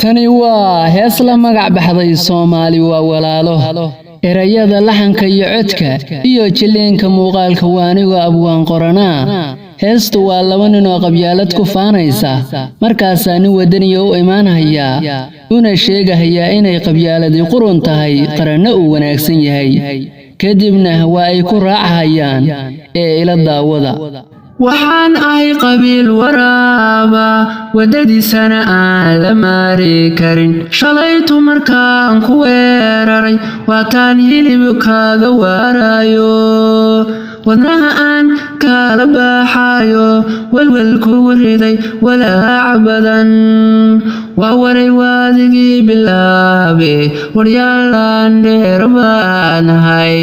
tani waa hees la magac baxday Soomaali waa walaalo erayada laxanka iyo codka iyo jileenka muuqaalka waaniga abwaan qoranaa heestu waa laba nin oo qabyaalad ku faanaysa markaas aan wadaniyo u imaanaya una sheegaya inay qabyaaladii qurun tahay qaranna uu wanaagsan yahay kadibna waa ay ku raacayaan ee ila daawada waxaan ay qabiil waraaba wadadiisana aan la maari karin shalaytu markaan ku weeraray waataan hilibkaaga waarayo wadnaha aan kala baxayo walwalku riday walaac badan waa waray waadigii bilaabe waryaalaan dheer baanahay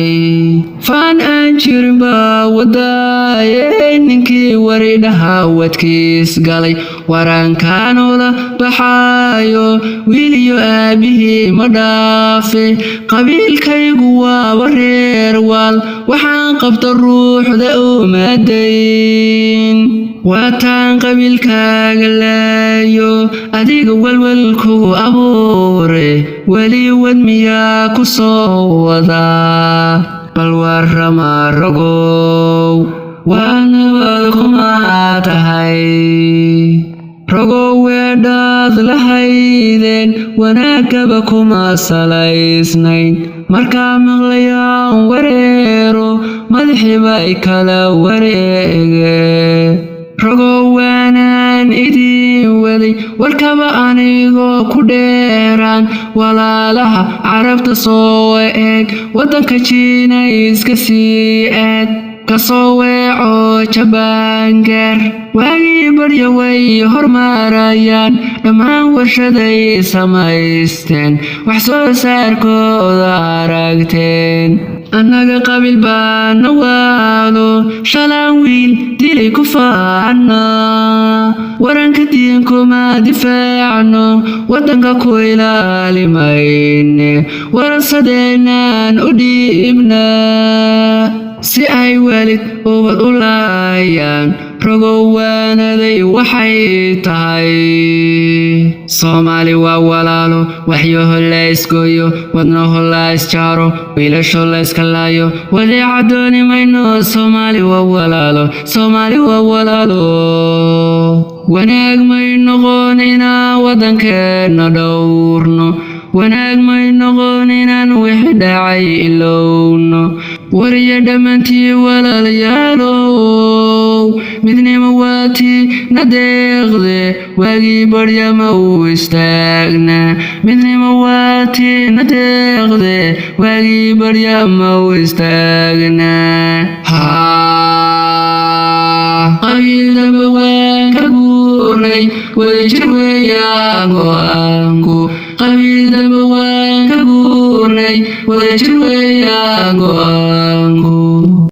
faan aan jirin baa wadaaye ninkii waridhaha wadkiis galay warankaan ula baxayo wiiliyo aabihii ma dhaafe qabiilkaygu waa wareer waal waxaan qabta ruuxda umadayn waataan qabiilkaaga laayo adiga walwalku abuure weli wad miyaa ku soo wadaa bal warrama rogow waana wad kuma tahay rogow weedhaad lahaydeen wanaagaba kuma salaysnayn markaa maqlayaan wareero madaxiiba ay kala wareege rogow waanaan idiin waday warkaba anigoo ku dheeraan walaalaha carabta soo eeg waddanka jiina iska sii aad kasoo weeco jabaangaar waagii barya way hormarayaan dhammaan warshaday samaysteen wax soo saarkooda aragteen annaga qabiil baana waalo shalaan wiil dilay ku faacna waranka diinkuma difaacno waddanka ku ilaalimayne warasadeenaan u dhiibna si ay waalid ubad u laayaan rogow waanaday waxay tahay Soomaali waa walaalo waxyaho la isgooyo wadnaho la isjaaro wiilasho la iska laayo wali cadooni mayno Soomaali waa walaalo wanaag may noqon inaan waddankeena dhowrno wanaag may noqon inaan wixii dhacay ilowno wariya dhammaantii walaalayaalow midnimo waatii na deeqde waagii baryama u istaagna midnimo waatii na deeqde waagii baryama u istaagna qabiilaba waan ka guurnay wadajir weeyaan go'aanku qabiilaba waan ka guurnay wadajir weeyaan go'aanku